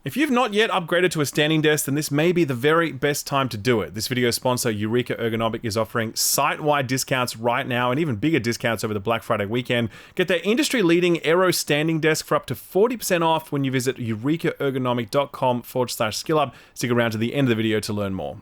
If you've not yet upgraded to a standing desk, then this may be the very best time to do it. This video sponsor, Eureka Ergonomic, is offering site-wide discounts right now and even bigger discounts over the Black Friday weekend. Get their industry-leading Aero standing desk for up to 40% off when you visit eurekaergonomic.com/skillup. Stick around to the end of the video to learn more.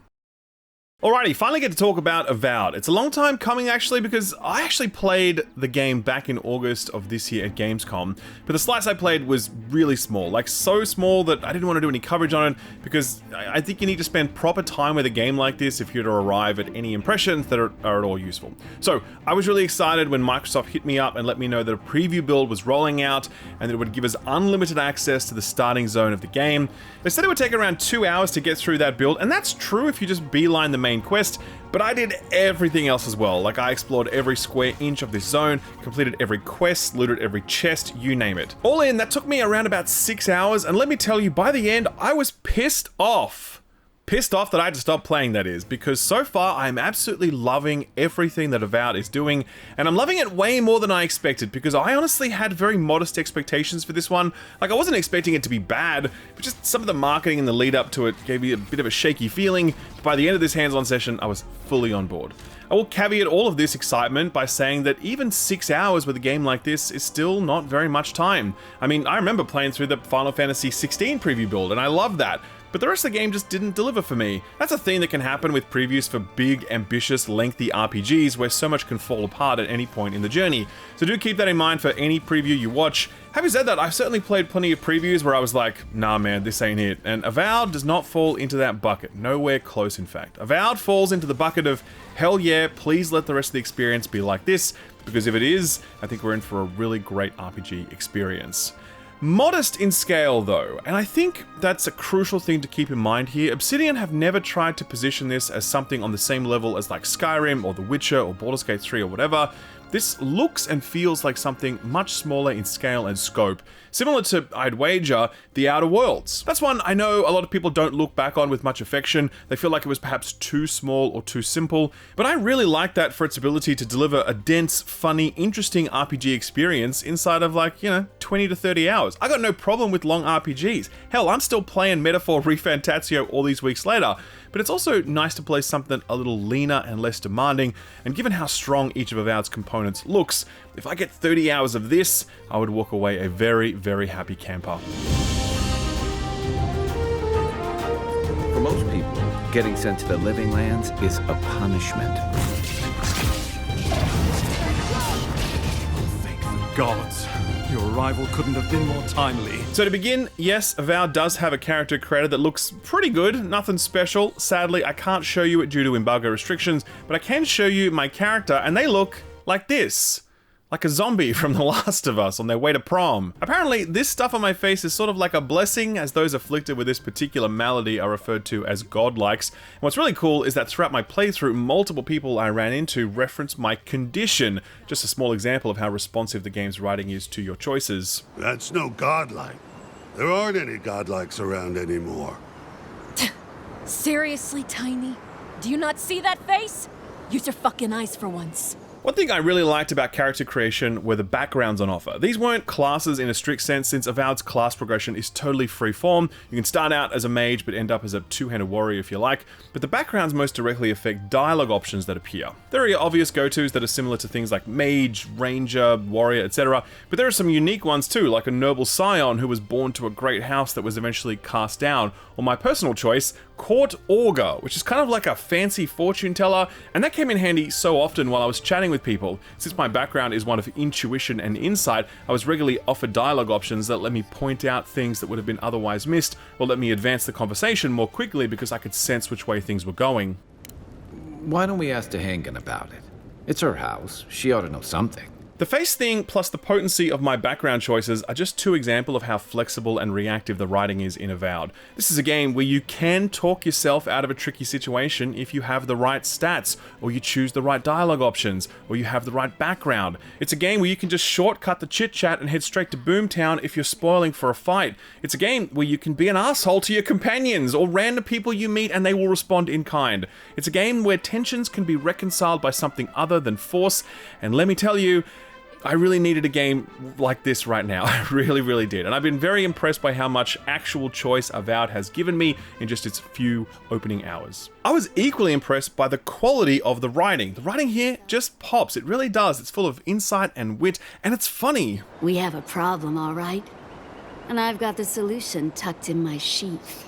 Alrighty, finally get to talk about Avowed. It's a long time coming actually, because I actually played the game back in August of this year at Gamescom, but the slice I played was really small, like so small that I didn't want to do any coverage on it, because I think you need to spend proper time with a game like this if you're to arrive at any impressions that are at all useful. So I was really excited when Microsoft hit me up and let me know that a preview build was rolling out and that it would give us unlimited access to the starting zone of the game. They said it would take around 2 hours to get through that build, and that's true if you just beeline the main quest, but I did everything else as well. Like, I explored every square inch of this zone, completed every quest, looted every chest, you name it. All in, that took me around about 6 hours, and let me tell you, by the end, I was pissed off. Pissed off that I had to stop playing, that is, because so far I'm absolutely loving everything that Avowed is doing, and I'm loving it way more than I expected, because I honestly had very modest expectations for this one. Like, I wasn't expecting it to be bad, but just some of the marketing and the lead up to it gave me a bit of a shaky feeling. But by the end of this hands-on session, I was fully on board. I will caveat all of this excitement by saying that even 6 hours with a game like this is still not very much time. I mean, I remember playing through the Final Fantasy 16 preview build, and I loved that. But the rest of the game just didn't deliver for me. That's a thing that can happen with previews for big, ambitious, lengthy RPGs where so much can fall apart at any point in the journey. So do keep that in mind for any preview you watch. Having said that, I've certainly played plenty of previews where I was like, nah man, this ain't it. And Avowed does not fall into that bucket. Nowhere close, in fact. Avowed falls into the bucket of, hell yeah, please let the rest of the experience be like this, because if it is, I think we're in for a really great RPG experience. Modest in scale though, and I think that's a crucial thing to keep in mind here. Obsidian have never tried to position this as something on the same level as like Skyrim or The Witcher or Baldur's Gate 3 or whatever. This looks and feels like something much smaller in scale and scope, similar to, I'd wager, The Outer Worlds. That's one I know a lot of people don't look back on with much affection. They feel like it was perhaps too small or too simple, but I really like that for its ability to deliver a dense, funny, interesting RPG experience inside of 20 to 30 hours. I got no problem with long RPGs. Hell, I'm still playing Metaphor Refantatio all these weeks later, but it's also nice to play something a little leaner and less demanding, and given how strong each of Avowed's components looks, if I get 30 hours of this, I would walk away a very, very happy camper. For most people, getting sent to the Living Lands is a punishment. Thank the gods. Your arrival couldn't have been more timely. So to begin, yes, Avowed does have a character creator that looks pretty good, nothing special. Sadly, I can't show you it due to embargo restrictions, but I can show you my character, and they look like this. Like a zombie from The Last of Us on their way to prom. Apparently, this stuff on my face is sort of like a blessing, as those afflicted with this particular malady are referred to as godlikes. And what's really cool is that throughout my playthrough, multiple people I ran into reference my condition. Just a small example of how responsive the game's writing is to your choices. That's no godlike. There aren't any godlikes around anymore. Seriously, Tiny? Do you not see that face? Use your fucking eyes for once. One thing I really liked about character creation were the backgrounds on offer. These weren't classes in a strict sense, since Avowed's class progression is totally free-form. You can start out as a mage, but end up as a two-handed warrior if you like, but the backgrounds most directly affect dialogue options that appear. There are your obvious go-tos that are similar to things like mage, ranger, warrior, etc., but there are some unique ones too, like a noble scion who was born to a great house that was eventually cast down, or my personal choice, Court Augur, which is kind of like a fancy fortune teller, and that came in handy so often while I was chatting with people. Since my background is one of intuition and insight, I was regularly offered dialogue options that let me point out things that would have been otherwise missed, or let me advance the conversation more quickly because I could sense which way things were going. Why don't we ask Tehangan about it? It's her house. She ought to know something. The face thing plus the potency of my background choices are just two examples of how flexible and reactive the writing is in Avowed. This is a game where you can talk yourself out of a tricky situation if you have the right stats, or you choose the right dialogue options, or you have the right background. It's a game where you can just shortcut the chit-chat and head straight to Boomtown if you're spoiling for a fight. It's a game where you can be an asshole to your companions or random people you meet and they will respond in kind. It's a game where tensions can be reconciled by something other than force, and let me tell you, I really needed a game like this right now. I really, really did. And I've been very impressed by how much actual choice Avowed has given me in just its few opening hours. I was equally impressed by the quality of the writing. The writing here just pops. It really does. It's full of insight and wit, and it's funny. We have a problem, all right? And I've got the solution tucked in my sheath.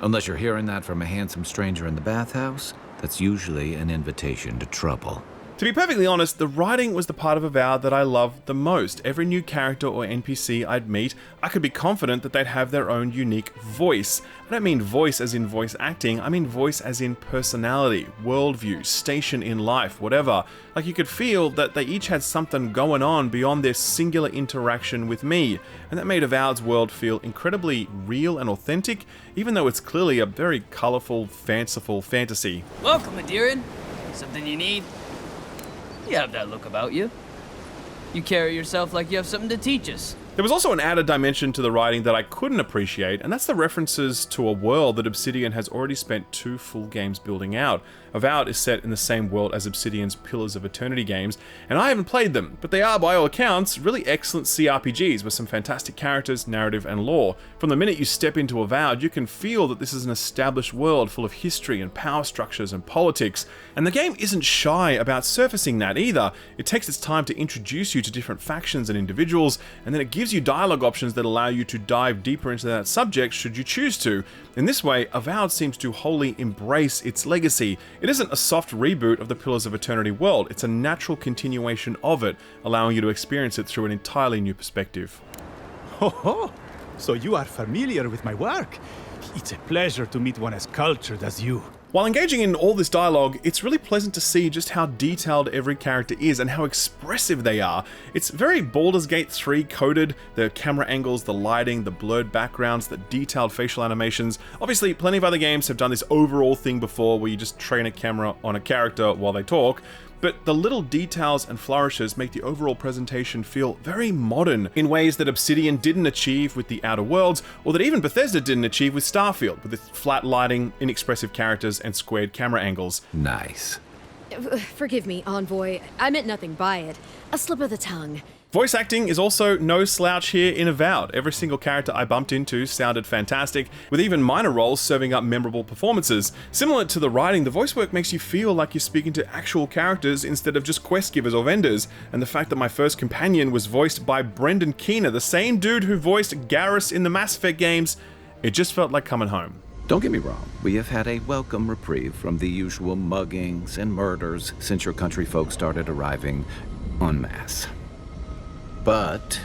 Unless you're hearing that from a handsome stranger in the bathhouse, that's usually an invitation to trouble. To be perfectly honest, the writing was the part of Avowed that I loved the most. Every new character or NPC I'd meet, I could be confident that they'd have their own unique voice. I don't mean voice as in voice acting, I mean voice as in personality, worldview, station in life, whatever. Like you could feel that they each had something going on beyond their singular interaction with me, and that made Avowed's world feel incredibly real and authentic, even though it's clearly a very colourful, fanciful fantasy. Welcome, Adiran. Something you need? You have that look about you. You carry yourself like you have something to teach us. There was also an added dimension to the writing that I couldn't appreciate, and that's the references to a world that Obsidian has already spent 2 full games building out. Avowed is set in the same world as Obsidian's Pillars of Eternity games, and I haven't played them, but they are, by all accounts, really excellent CRPGs with some fantastic characters, narrative, and lore. From the minute you step into Avowed, you can feel that this is an established world full of history and power structures and politics, and the game isn't shy about surfacing that either. It takes its time to introduce you to different factions and individuals, and then it gives you dialogue options that allow you to dive deeper into that subject should you choose to. In this way, Avowed seems to wholly embrace its legacy. It isn't a soft reboot of the Pillars of Eternity world, it's a natural continuation of it, allowing you to experience it through an entirely new perspective. Ho ho! So you are familiar with my work? It's a pleasure to meet one as cultured as you. While engaging in all this dialogue, it's really pleasant to see just how detailed every character is and how expressive they are. It's very Baldur's Gate 3 coded, the camera angles, the lighting, the blurred backgrounds, the detailed facial animations. Obviously, plenty of other games have done this overall thing before where you just train a camera on a character while they talk, but the little details and flourishes make the overall presentation feel very modern in ways that Obsidian didn't achieve with the Outer Worlds, or that even Bethesda didn't achieve with Starfield, with its flat lighting, inexpressive characters, and squared camera angles. Nice. Forgive me, Envoy. I meant nothing by it. A slip of the tongue. Voice acting is also no slouch here in Avowed. Every single character I bumped into sounded fantastic, with even minor roles serving up memorable performances. Similar to the writing, the voice work makes you feel like you're speaking to actual characters instead of just quest givers or vendors, and the fact that my first companion was voiced by Brendan Keener, the same dude who voiced Garrus in the Mass Effect games, it just felt like coming home. Don't get me wrong, we have had a welcome reprieve from the usual muggings and murders since your country folk started arriving en masse. But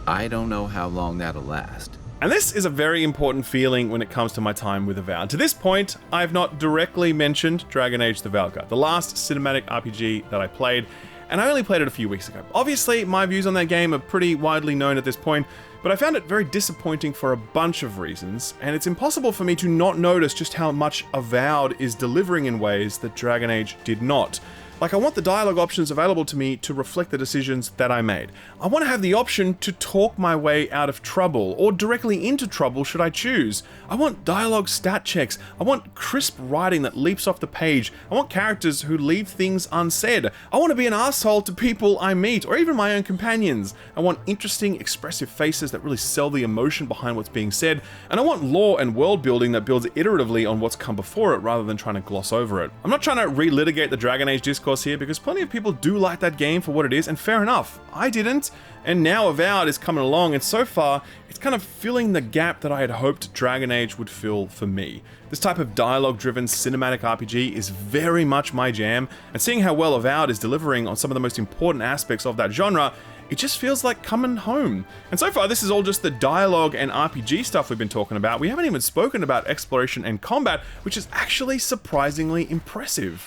I don't know how long that'll last. And this is a very important feeling when it comes to my time with Avowed. To this point, I have not directly mentioned Dragon Age the Veilguard, the last cinematic RPG that I played, and I only played it a few weeks ago. Obviously, my views on that game are pretty widely known at this point, but I found it very disappointing for a bunch of reasons, and it's impossible for me to not notice just how much Avowed is delivering in ways that Dragon Age did not. Like, I want the dialogue options available to me to reflect the decisions that I made. I want to have the option to talk my way out of trouble, or directly into trouble should I choose. I want dialogue stat checks. I want crisp writing that leaps off the page. I want characters who leave things unsaid. I want to be an asshole to people I meet, or even my own companions. I want interesting, expressive faces that really sell the emotion behind what's being said, and I want lore and world building that builds iteratively on what's come before it rather than trying to gloss over it. I'm not trying to relitigate the Dragon Age discourse here, because plenty of people do like that game for what it is, and fair enough. I didn't, and now Avowed is coming along, and so far, it's kind of filling the gap that I had hoped Dragon Age would fill for me. This type of dialogue-driven cinematic RPG is very much my jam, and seeing how well Avowed is delivering on some of the most important aspects of that genre, it just feels like coming home. And so far, this is all just the dialogue and RPG stuff we've been talking about. We haven't even spoken about exploration and combat, which is actually surprisingly impressive.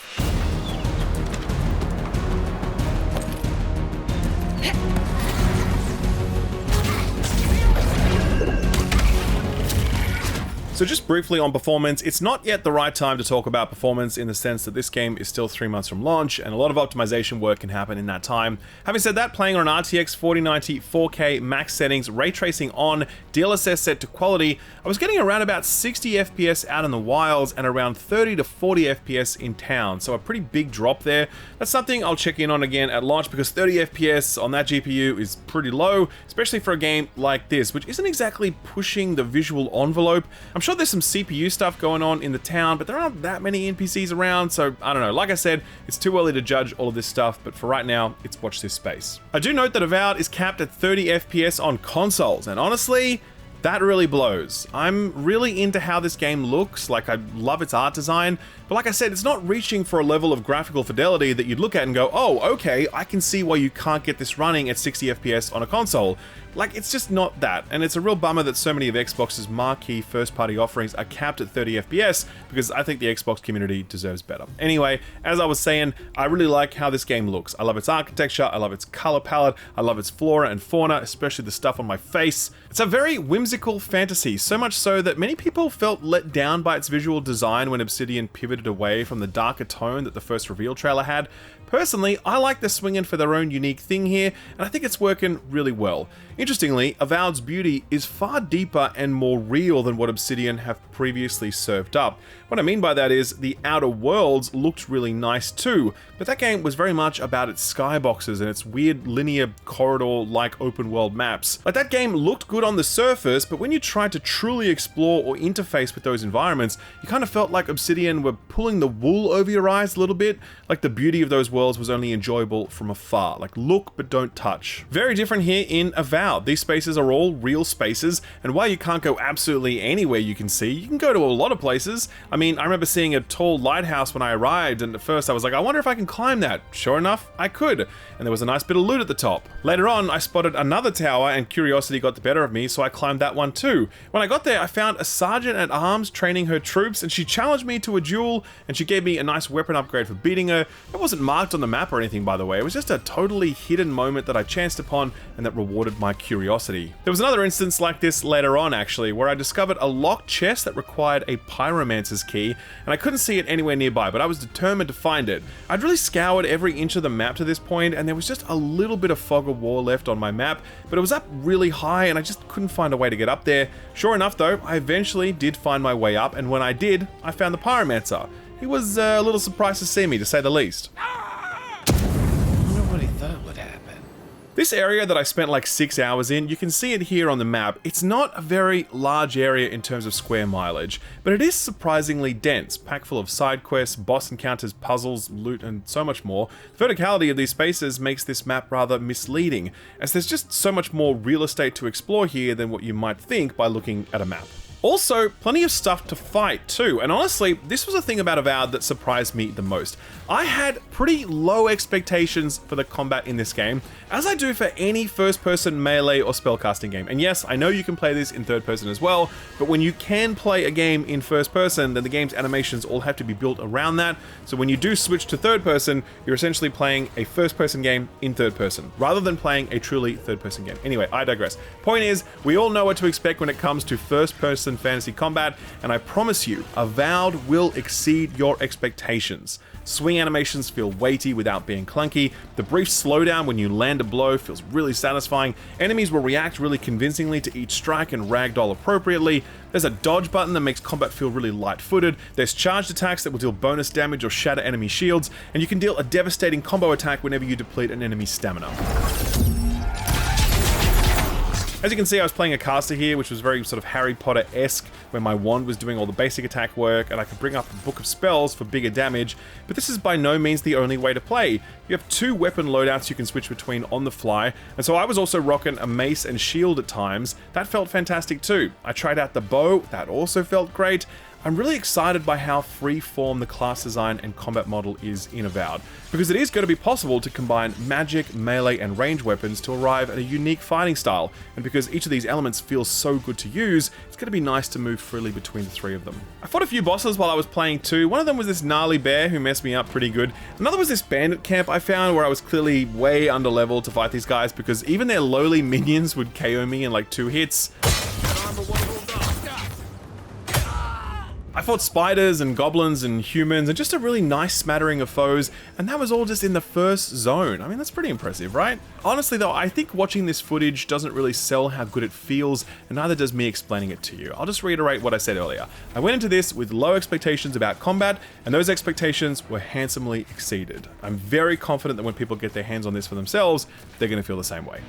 So just briefly on performance, it's not yet the right time to talk about performance in the sense that this game is still 3 months from launch and a lot of optimization work can happen in that time. Having said that, playing on an RTX 4090 4K max settings, ray tracing on, DLSS set to quality, I was getting around about 60 FPS out in the wilds and around 30 to 40 FPS in town, so a pretty big drop there. That's something I'll check in on again at launch because 30 FPS on that GPU is pretty low, especially for a game like this, which isn't exactly pushing the visual envelope. I'm sure there's some CPU stuff going on in the town, but there aren't that many NPCs around, so I don't know. Like I said, it's too early to judge all of this stuff, but for right now, it's watch this space. I do note that Avowed is capped at 30 FPS on consoles, and honestly, that really blows. I'm really into how this game looks, like I love its art design, but like I said, it's not reaching for a level of graphical fidelity that you'd look at and go, oh, okay, I can see why you can't get this running at 60 FPS on a console. Like, it's just not that, and it's a real bummer that so many of Xbox's marquee first-party offerings are capped at 30 FPS, because I think the Xbox community deserves better. Anyway, as I was saying, I really like how this game looks. I love its architecture, I love its color palette, I love its flora and fauna, especially the stuff on my face. It's a very whimsical fantasy, so much so that many people felt let down by its visual design when Obsidian pivoted away from the darker tone that the first reveal trailer had. Personally, I like the swinging for their own unique thing here, and I think it's working really well. Interestingly, Avowed's beauty is far deeper and more real than what Obsidian have previously served up. What I mean by that is, the outer worlds looked really nice too, but that game was very much about its skyboxes and its weird linear corridor-like open world maps. Like, that game looked good on the surface, but when you tried to truly explore or interface with those environments, you kind of felt like Obsidian were pulling the wool over your eyes a little bit, like the beauty of those worlds was only enjoyable from afar, like look but don't touch. Very different here in Avowed. These spaces are all real spaces, and while you can't go absolutely anywhere you can see, you can go to a lot of places. I mean, I remember seeing a tall lighthouse when I arrived, and at first I was like, I wonder if I can climb that. Sure enough, I could, and there was a nice bit of loot at the top. Later on, I spotted another tower, and curiosity got the better of me, so I climbed that one too. When I got there, I found a sergeant at arms training her troops, and she challenged me to a duel, and she gave me a nice weapon upgrade for beating her. It wasn't marked on the map or anything, by the way. It was just a totally hidden moment that I chanced upon and that rewarded my curiosity. There was another instance like this later on, actually, where I discovered a locked chest that required a pyromancer's key, and I couldn't see it anywhere nearby, but I was determined to find it. I'd really scoured every inch of the map to this point, and there was just a little bit of fog of war left on my map, but it was up really high and I just couldn't find a way to get up there. Sure enough though, I eventually did find my way up, and when I did, I found the pyromancer. He was a little surprised to see me, to say the least. Nobody thought would happen. This area that I spent like 6 hours in, you can see it here on the map. It's not a very large area in terms of square mileage, but it is surprisingly dense, packed full of side quests, boss encounters, puzzles, loot, and so much more. The verticality of these spaces makes this map rather misleading, as there's just so much more real estate to explore here than what you might think by looking at a map. Also, plenty of stuff to fight too, and honestly, this was a thing about Avowed that surprised me the most. I had pretty low expectations for the combat in this game, as I do for any first-person melee or spellcasting game. And yes, I know you can play this in third person as well, but when you can play a game in first person, then the game's animations all have to be built around that. So when you do switch to third person, you're essentially playing a first-person game in third person, rather than playing a truly third-person game. Anyway, I digress. Point is, we all know what to expect when it comes to first-person fantasy combat, and I promise you, Avowed will exceed your expectations. Swing animations feel weighty without being clunky, the brief slowdown when you land a blow feels really satisfying, enemies will react really convincingly to each strike and ragdoll appropriately, there's a dodge button that makes combat feel really light-footed, there's charged attacks that will deal bonus damage or shatter enemy shields, and you can deal a devastating combo attack whenever you deplete an enemy's stamina. As you can see, I was playing a caster here, which was very sort of Harry Potter-esque, where my wand was doing all the basic attack work, and I could bring up a book of spells for bigger damage, but this is by no means the only way to play. You have 2 weapon loadouts you can switch between on the fly, and so I was also rocking a mace and shield at times. That felt fantastic too. I tried out the bow, that also felt great. I'm really excited by how free-form the class design and combat model is in Avowed, because it is going to be possible to combine magic, melee, and range weapons to arrive at a unique fighting style, and because each of these elements feels so good to use, it's going to be nice to move freely between the 3 of them. I fought a few bosses while I was playing too. One of them was this gnarly bear who messed me up pretty good. Another was this bandit camp I found where I was clearly way under level to fight these guys, because even their lowly minions would KO me in like 2 hits. I fought spiders and goblins and humans and just a really nice smattering of foes, and that was all just in the first zone. I mean, that's pretty impressive, right? Honestly though, I think watching this footage doesn't really sell how good it feels, and neither does me explaining it to you. I'll just reiterate what I said earlier. I went into this with low expectations about combat, and those expectations were handsomely exceeded. I'm very confident that when people get their hands on this for themselves, they're going to feel the same way.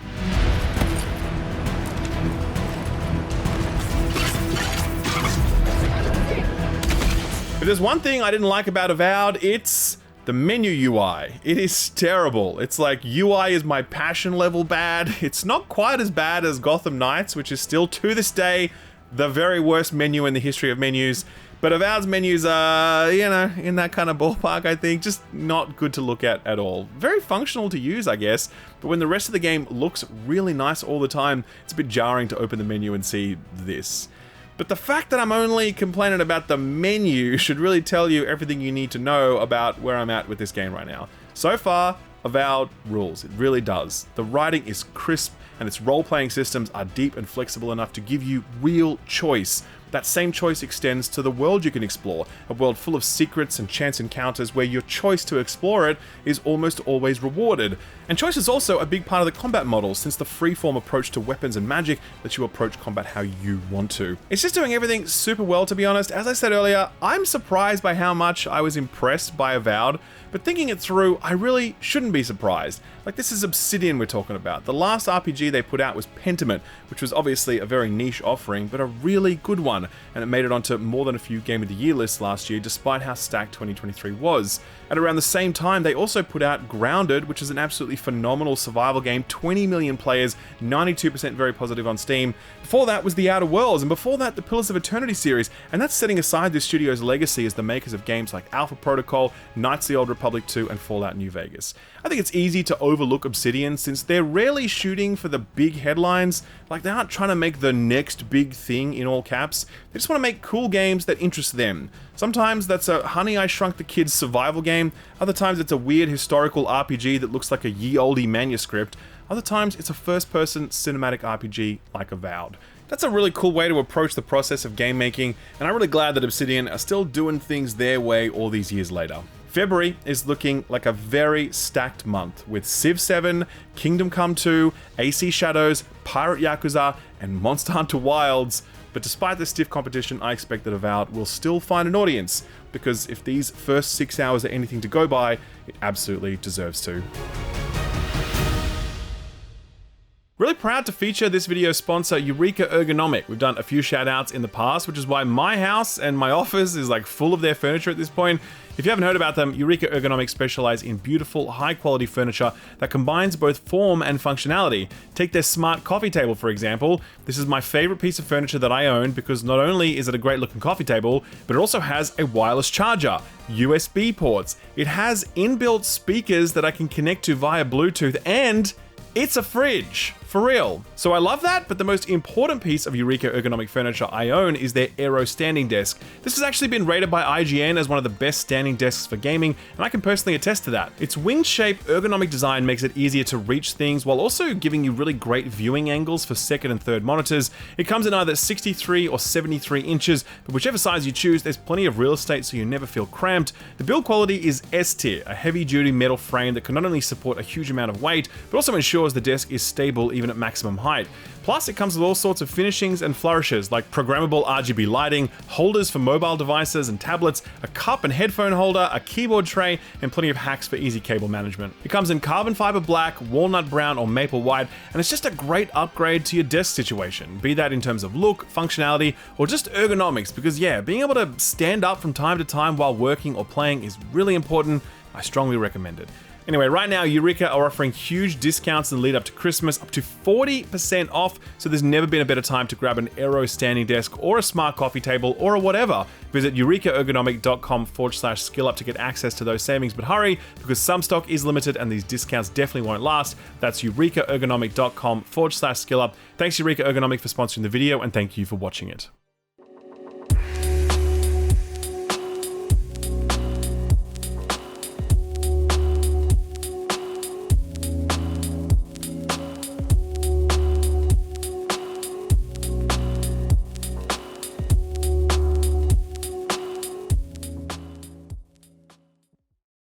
If there's one thing I didn't like about Avowed, it's the menu UI. It is terrible. It's like UI is my passion level bad. It's not quite as bad as Gotham Knights, which is still to this day the very worst menu in the history of menus. But Avowed's menus are, you know, in that kind of ballpark, I think. Just not good to look at all. Very functional to use, I guess. But when the rest of the game looks really nice all the time, it's a bit jarring to open the menu and see this. But the fact that I'm only complaining about the menu should really tell you everything you need to know about where I'm at with this game right now. So far, Avowed rules. It really does. The writing is crisp, and its role-playing systems are deep and flexible enough to give you real choice. That same choice extends to the world you can explore, a world full of secrets and chance encounters where your choice to explore it is almost always rewarded. And choice is also a big part of the combat model, since the freeform approach to weapons and magic lets you approach combat how you want to. It's just doing everything super well, to be honest. As I said earlier, I'm surprised by how much I was impressed by Avowed, but thinking it through, I really shouldn't be surprised. Like, this is Obsidian we're talking about. The last RPG they put out was Pentiment, which was obviously a very niche offering, but a really good one, and it made it onto more than a few Game of the Year lists last year, despite how stacked 2023 was. At around the same time, they also put out Grounded, which is an absolutely phenomenal survival game, 20 million players, 92% very positive on Steam. Before that was The Outer Worlds, and before that, the Pillars of Eternity series, and that's setting aside this studio's legacy as the makers of games like Alpha Protocol, Knights of the Old Republic 2, and Fallout New Vegas. I think it's easy to overlook Obsidian since they're rarely shooting for the big headlines. Like, they aren't trying to make the next big thing in all caps. They just want to make cool games that interest them. Sometimes that's a Honey, I Shrunk the Kids survival game. Other times it's a weird historical RPG that looks like a ye olde manuscript. Other times it's a first-person cinematic RPG like Avowed. That's a really cool way to approach the process of game making, and I'm really glad that Obsidian are still doing things their way all these years later. February is looking like a very stacked month, with Civ 7, Kingdom Come 2, AC Shadows, Pirate Yakuza, and Monster Hunter Wilds. But despite the stiff competition, I expect that Avowed will still find an audience, because if these first 6 hours are anything to go by, it absolutely deserves to. Really proud to feature this video's sponsor, Eureka Ergonomic. We've done a few shout outs in the past, which is why my house and my office is like full of their furniture at this point. If you haven't heard about them, Eureka Ergonomic specialize in beautiful, high-quality furniture that combines both form and functionality. Take their smart coffee table, for example. This is my favorite piece of furniture that I own because not only is it a great-looking coffee table, but it also has a wireless charger, USB ports. It has inbuilt speakers that I can connect to via Bluetooth, and it's a fridge. For real. So I love that, but the most important piece of Eureka Ergonomic furniture I own is their Aero standing desk. This has actually been rated by IGN as one of the best standing desks for gaming, and I can personally attest to that. Its wing-shaped ergonomic design makes it easier to reach things while also giving you really great viewing angles for second and third monitors. It comes in either 63 or 73 inches, but whichever size you choose, there's plenty of real estate so you never feel cramped. The build quality is S-tier, a heavy-duty metal frame that can not only support a huge amount of weight, but also ensures the desk is stable even at maximum height. Plus, it comes with all sorts of finishings and flourishes like programmable RGB lighting, holders for mobile devices and tablets, a cup and headphone holder, a keyboard tray, and plenty of hacks for easy cable management. It comes in carbon fiber black, walnut brown, or maple white, and it's just a great upgrade to your desk situation, be that in terms of look, functionality, or just ergonomics, because yeah, being able to stand up from time to time while working or playing is really important. I strongly recommend it. Anyway, right now, Eureka are offering huge discounts in the lead up to Christmas, up to 40% off, so there's never been a better time to grab an Aero standing desk or a smart coffee table or a whatever. Visit eurekaergonomic.com/skillup to get access to those savings, but hurry, because some stock is limited and these discounts definitely won't last. That's eurekaergonomic.com/skillup. Thanks Eureka Ergonomic for sponsoring the video, and thank you for watching it.